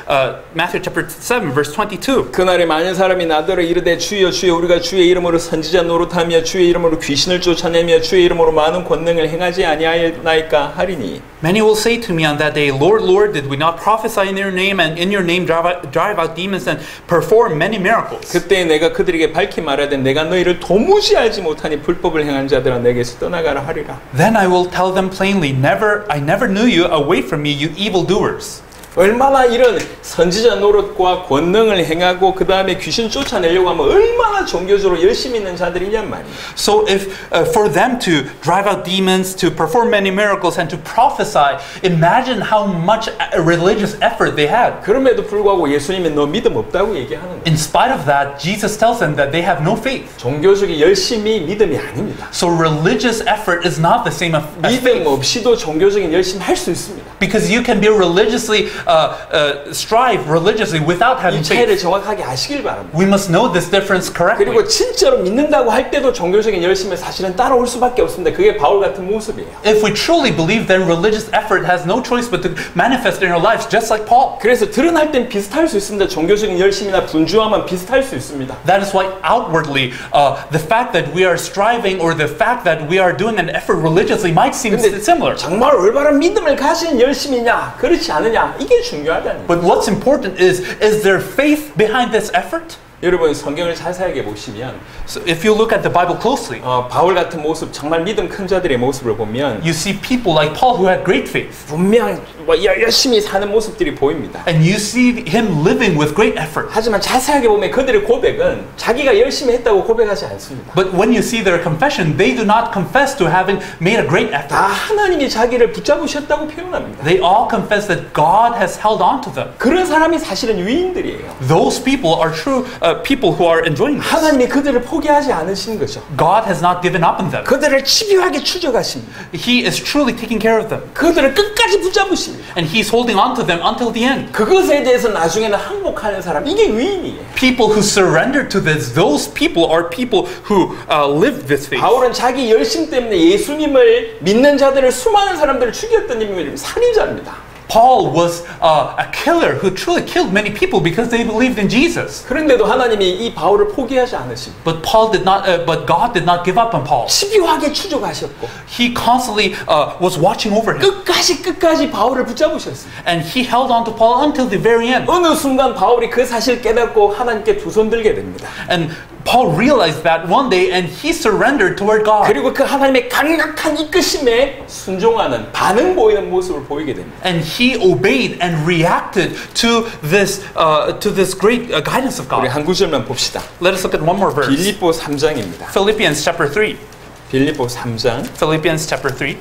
Matthew chapter 7, verse 22, 그날에 많은 사람이 나더러 이르되 주여 주여 우리가 주의 이름으로 선지자 노릇하며 주의 이름으로 귀신을 쫓아내며 주의 이름으로 많은 권능을 행하지 아니하였나이까 하리니 many will say to me on that day, Lord, Lord, did we not prophesy in your name and in your name drive out demons and perform many miracles? 그때 내가 그들에게 밝히 말하되 내가 너희를 도무지 알지 못하니 불법을 행한 자들아 내게서 떠나가라 하리라. Then I will tell them plainly, I never knew you, away from me, you evildoers. 얼마나 이런 선지자 노릇과 권능을 행하고 그 다음에 귀신 쫓아내려고 하면 얼마나 종교적으로 열심히 있는 자들이냔 말이에요. So if for them to drive out demons, to perform many miracles, and to prophesy, imagine how much religious effort they had. 그럼에도 불구하고 예수님은 너 믿음 없다고 얘기하는 거예요. In spite of that, Jesus tells them that they have no faith. 종교적인 열심이 믿음이 아닙니다. So religious effort is not the same as 믿음 faith. 없이도 종교적인 열심 할 수 있습니다. Because you can be religiously strive religiously without having 이 차이를 faith. 정확하게 아시길 바랍니다. We must know this difference correctly. 그리고 진짜로 믿는다고 할 때도 종교적인 열심에 사실은 따라올 수밖에 없습니다. 그게 바울 같은 모습이에요. If we truly believe, then religious effort has no choice but to manifest in our lives, just like Paul. 그래서 드러날 땐 비슷할 수 있습니다. 종교적인 열심이나 분주함은 비슷할 수 있습니다. That is why outwardly, the fact that we are striving or the fact that we are doing an effort religiously might seem 근데 similar. 정말 올바른 믿음을 가진 열심이냐, 그렇지 않느냐, 이게 중요하다는 거예요. But what's important is there faith behind this effort? 여러분 성경을 자세하게 보시면 So if you look at the Bible closely, 바울 같은 모습, 정말 믿음 큰 자들의 모습을 보면 you see people like Paul who had great faith. 분명 열심히 사는 모습들이 보입니다. And you see him living with great effort. 하지만 자세하게 보면 그들의 고백은 자기가 열심히 했다고 고백하지 않습니다. But when you see their confession, they do not confess to having made a great 다 effort. 하나님이 자기를 붙잡으셨다고 표현합니다. They all confess that God has held on to them. 그런 사람이 사실은 유인들이에요. Those people are true people who are enjoying this. 하나님이 그들을 포기하지 않으신 거죠. God has not given up on them. 그들을 집요하게 추적하십니다. He is truly taking care of them. 그들을 끝까지 붙잡으십니다. And He's holding on to them until the end. 그것에 대해서 나중에는 항복하는 사람, 이게 의인이에요. People who surrender to this, those people are people who live this faith. 바울은 자기 열심 때문에 예수님을 믿는 자들을 수많은 사람들을 죽였던 인물이 살인자입니다. Paul was a killer who truly killed many people because they believed in Jesus. 그런데도 하나님이 이 바울을 포기하지 않으십니다. But but God did not give up on Paul. 집요하게 추적하셨고 He constantly was watching over him. 끝까지 바울을 붙잡으셨습니다. And he held on to Paul until the very end. 어느 순간 바울이 그 사실을 깨닫고 하나님께 두 손 들게 됩니다. And Paul realized that one day and he surrendered toward God. 그리고 그 하나님의 강력한 이끄심에 순종하는 반응 보이는 모습을 보이게 됩니다. And he obeyed and reacted to this great guidance of 우리 God. 한 구절만 봅시다. Let us look at one more verse. 빌립보 3장입니다. Philippians chapter 3. 빌립보 3장 Philippians chapter 3.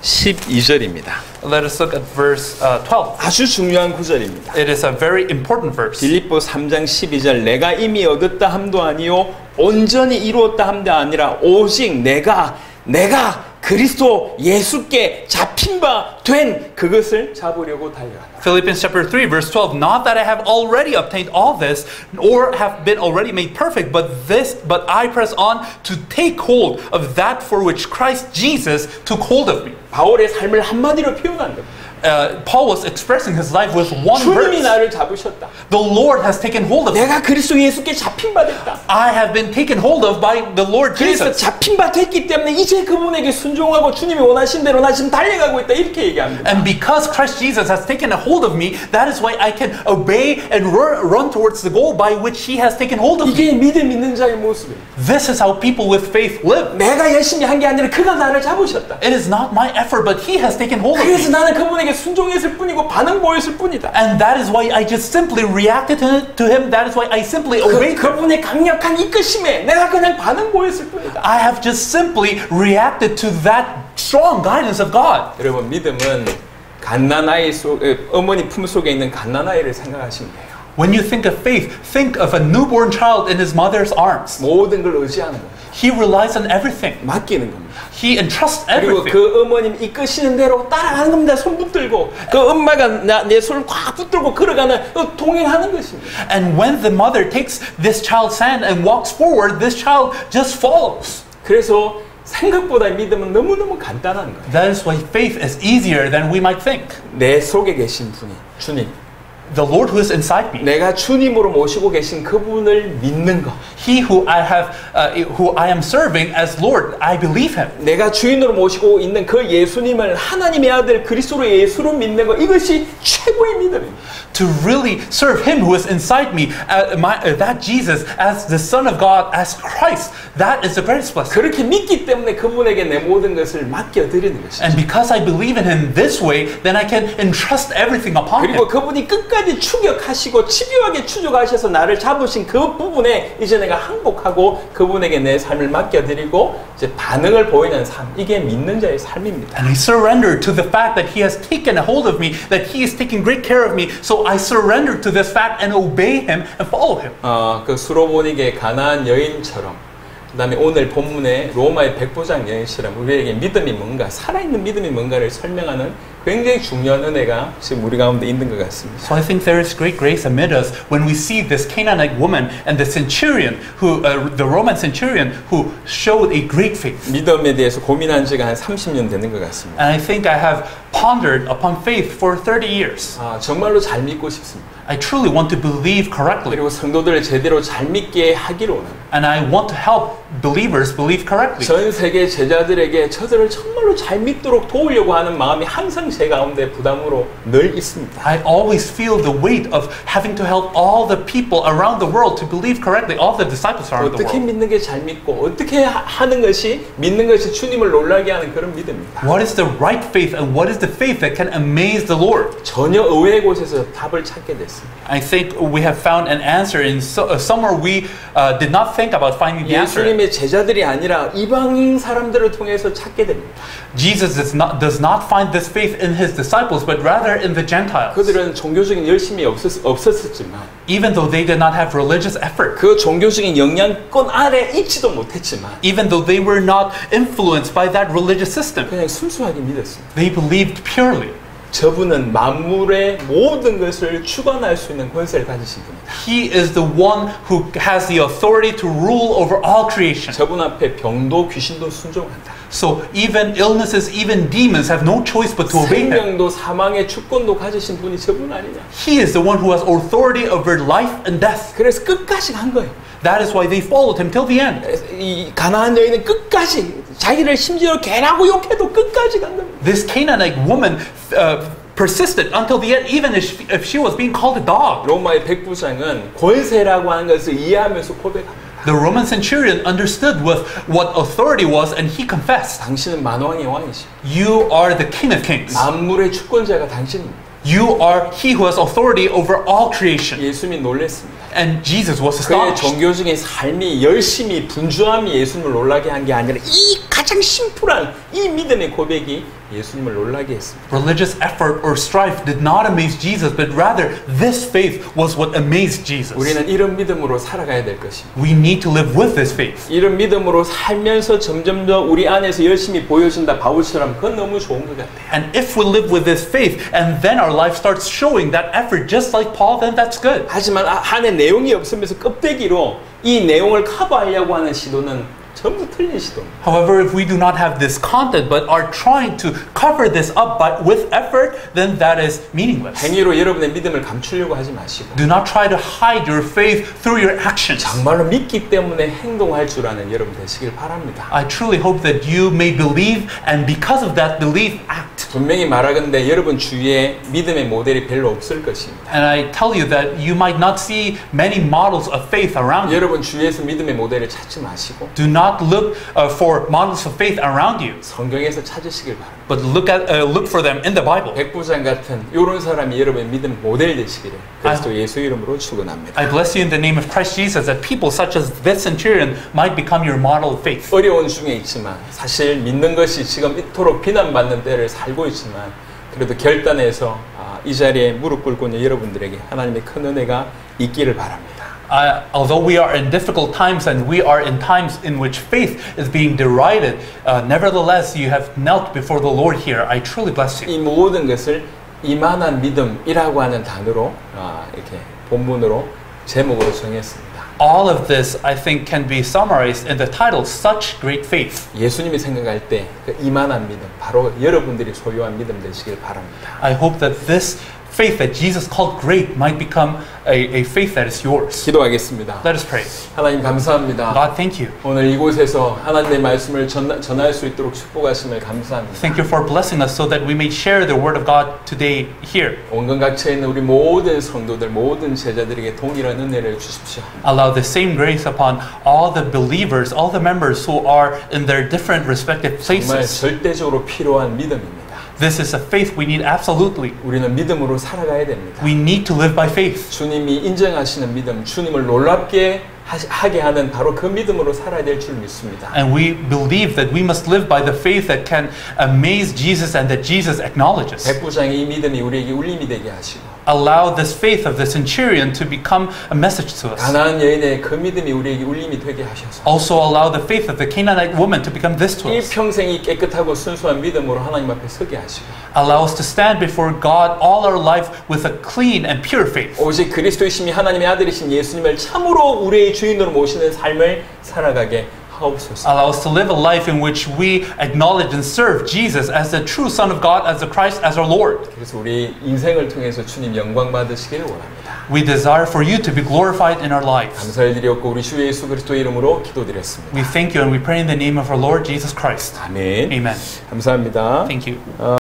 12절입니다. Let us look at verse 12. 아주 중요한 구절입니다. It is a very important verse. 빌립보 3장 12절 내가 이미 얻었다 함도 아니요 온전히 이루었다 함도 아니라 오직 내가 그리스도 예수께 잡힌 바 된 그것을 잡으려고 달려간다. Philippians chapter 3 verse 12. Not that I have already obtained all this or have been already made perfect, but I press on to take hold of that for which Christ Jesus took hold of me. 바울의 삶을 한마디로 표현한 겁니다. Paul was expressing his life with one 주님이 verse. 나를 잡으셨다. The Lord has taken hold of me. 내가 그리스도 예수께 잡힌 바 됐다. I have been taken hold of by the Lord 그래서 Jesus. 잡힌 바 됐기 때문에 이제 그분에게 순종하고 주님이 원하신 대로 나 지금 달려가고 있다 이렇게 얘기합니다. And because Christ Jesus has taken a hold of me, that is why I can obey and run towards the goal by which He has taken hold of me. 이게 믿음 있는 자의 모습이에요. This is how people with faith live. 내가 열심히 한 게 아니라 그가 나를 잡으셨다. It is not my effort, but He has taken hold of 그래서 me. 나는 그분에게 순종했을 뿐이고 반응 보였을 뿐이다. And that is why I just simply reacted to Him. That is why I simply obeyed Him. 그분의 강력한 이끄심에 내가 그냥 반응 보였을 뿐이다. I have just simply reacted to that strong guidance of God. 여러분 믿음은 갓난아이 어머니 품 속에 있는 갓난아이를 생각하시면 돼요. When you think of faith, think of a newborn child in his mother's arms. 모든 걸 의지하는 겁니다. He relies on everything. 맡기는 겁니다. He entrusts 그리고 everything. 그 어머님 이끄시는 대로 따라가는 겁니다. 손 붙들고 그 엄마가 내 손을 꽉 붙들고 걸어가는 동행하는 것입니다. And when the mother takes this child's hand and walks forward, this child just follows. 그래서 생각보다 믿음은 너무너무 간단한 거예요. That is why faith is easier than we might think. 내 속에 계신 분이 주님. The Lord who is inside me. 내가 주님으로 모시고 계신 그분을 믿는 것. He who I am serving as Lord, I believe Him. 내가 주인으로 모시고 있는 그 예수님을 하나님의 아들 그리스도 예수로 믿는 것, 이것이 최고의 믿음입니다. To really serve Him who is inside me, that Jesus as the Son of God, as Christ, that is the greatest blessing. 그렇게 믿기 때문에 그분에게 내 모든 것을 맡겨드리는 것이죠. And because I believe in Him this way, then I can entrust everything upon Him. 그리고 그분이 끝까지 추격하시고 집요하게 추적하셔서 나를 잡으신 그 부분에 이제 내가 항복하고 그분에게 내 삶을 맡겨드리고 이제 반응을 보이는 삶, 이게 믿는 자의 삶입니다. And I surrender to the fact that He has taken a hold of me, that He is taking great care of me. So I surrender to this fact and obey Him and follow Him. 그 수로보닉의 가나안 여인처럼, 그다음에 오늘 본문의 로마의 백부장 여인처럼 우리에게 믿음이 뭔가, 살아있는 믿음이 뭔가를 설명하는 굉장히 중요한 은혜가 지금 우리 가운데 있는 것 같습니다. So I think there is great grace amid us when we see this Canaanite woman and the centurion, the Roman centurion, who showed a great faith. 믿음에 대해서 고민한 지가 한 30년 되는 것 같습니다. And I think I have pondered upon faith for 30 years. 정말로 잘 믿고 싶습니다. I truly want to believe correctly. 그리고 성도들을 제대로 잘 믿게 하기를 원합니다. And I want to help believers believe correctly. 전 세계 제자들에게 저들을 정말로 잘 믿도록 도우려고 하는 마음이 항상 제 가운데 부담으로 늘 있습니다. I always feel the weight of having to help all the people around the world to believe correctly, all the disciples around the 어떻게 world. 믿는 게 잘 믿고 어떻게 하는 것이 믿는 것이 주님을 놀라게 하는 그런 믿음입니다. What is the right faith and what is the faith that can amaze the Lord? 전혀 의외의 곳에서 답을 찾게 됐습니다. 있습니다. I think we have found an answer in somewhere we did not think about finding the answer. 예수님의 제자들이 아니라 이방인 사람들을 통해서 찾게 됩니다. Jesus does not find this faith in his disciples, but rather in the Gentiles. 그들은 종교적인 열심이 없었지만, Even though they did not have religious effort, 그 종교적인 영향권 아래 있지도 못했지만, even though they were not influenced by that religious system, 그냥 순수하게 믿었습니다. they believed purely. 저분은 만물의 모든 것을 주관할 수 있는 권세를 가지신 분이다. He is the one who has the authority to rule over all creation. 저분 앞에 병도 귀신도 순종한다. So even illnesses, even demons have no choice but to obey him. 생명도 사망의 주권도 가지신 분이 저분 아니냐. He is the one who has authority over life and death. 그래서 끝까지 간 거예요. That is why they followed him till the end. 이 가나안 여인은 끝까지 자기를 심지어 개라고 욕해도 끝까지 간 겁니다. This Canaanite woman persisted until the end, even if she was being called a dog. 로마의 백부장은 권세라고 하는 것을 이해하면서 고백합니다. The Roman centurion understood what authority was, and he confessed. 당신은 만왕의 왕이시오. You are the King of Kings. 만물의 주권자가 당신입니다. You are he who has authority over all creation. 예수님이 놀랐습니다. And Jesus was 그의 astonished. 종교적인 삶이 열심히 분주함이 예수님을 놀라게 한 게 아니라 이 가장 심플한 이 믿음의 고백이 예수님을 놀라게 했습니다. Religious effort or strife did not amaze Jesus, but rather this faith was what amazed Jesus. 우리는 이런 믿음으로 살아가야 될 것입니다. We need to live with this faith. 이런 믿음으로 살면서 점점 더 우리 안에서 열심히 보여준다 바울처럼 그건 너무 좋은 것 같아요. And if we live with this faith and then our life starts showing that effort just like Paul, then that's good. 하지만 안에 내용이 없으면서 껍데기로 이 내용을 커버하려고 하는 시도는 전부 틀린 시도입니다. However, if we do not have this content but are trying to cover this up with effort, then that is meaningless. 행위로 여러분의 믿음을 감추려고 하지 마시고 Do not try to hide your faith through your actions. 정말로 믿기 때문에 행동할 줄 아는 여러분 되시길 바랍니다. I truly hope that you may believe and because of that belief, act. 분명히 말하건대 여러분 주위에 믿음의 모델이 별로 없을 것입니다. And I tell you that you might not see many models of faith around you. 여러분 주위에서 믿음의 모델을 찾지 마시고 Do not look for models of faith around you, 성경에서 찾으시길 바랍니다. but look for them in the Bible. 백부장 같은 이런 사람이 여러분의 믿음 모델 되시기를 그리스도 예수 이름으로 축원합니다. I bless you in the name of Christ Jesus that people such as this centurion might become your model of faith. 어려운 중에 있지만 사실 믿는 것이 지금 이토록 비난받는 때를 살고 있지만 그래도 결단해서 이 자리에 무릎 꿇고 있는 여러분들에게 하나님의 큰 은혜가 있기를 바랍니다. Although we are in difficult times and we are in times in which faith is being derided, nevertheless you have knelt before the Lord here. I truly bless you. 이 모든 것을 이만한 믿음이라고 하는 단어로 이렇게 본문으로 제목으로 정했습니다. All of this, I think, can be summarized in the title, Such Great Faith. 예수님이 생각할 때 그 이만한 믿음, 바로 여러분들이 소유한 믿음 되시길 바랍니다. I hope that this faith that Jesus called great might become a faith that is yours. 기도하겠습니다. Let us pray. 하나님 감사합니다. God, thank you. 오늘 이곳에서 하나님의 말씀을 전할 수 있도록 축복하심을 감사합니다. Thank you for blessing us so that we may share the word of God today here. 온갖 각처에 있는 우리 모든 성도들, 모든 제자들에게 동일한 은혜를 주십시오. Allow the same grace upon all the believers, all the members who are in their different respective 정말 places. 절대적으로 필요한 믿음입니다. This is a faith we need absolutely. 우리는 믿음으로 살아가야 됩니다. We need to live by faith. 주님이 인정하시는 믿음, 주님을 놀랍게 하게 하는 바로 그 믿음으로 살아야 될 줄 믿습니다. And we believe that we must live by the faith that can amaze Jesus and that Jesus acknowledges. 백부장의 이 믿음이 우리에게 울림이 되게 하시고 Allow this faith of the centurion to become a message to us. 가나안 여인의 그 믿음이 우리에게 울림이 되게 하셔서 Also allow the faith of the Canaanite woman to become this to 이 us. 평생이 깨끗하고 순수한 믿음으로 하나님 앞에 서게 하시고 Allow us to stand before God all our life with a clean and pure faith. 오직 그리스도이심이 하나님의 아들이신 예수님을 참으로 우리의 주인으로 모시는 삶을 살아가게 하옵소서. Allow us to live a life in which we acknowledge and serve Jesus as the true Son of God, as the Christ, as our Lord. 그래서 우리 인생을 통해서 주님 영광 받으시기를 원합니다. We desire for you to be glorified in our lives. 감사를 드렸고 우리 주 예수 그리스도 이름으로 기도드렸습니다. We thank you and we pray in the name of our Lord Jesus Christ. 아멘. Amen. 감사합니다. Thank you.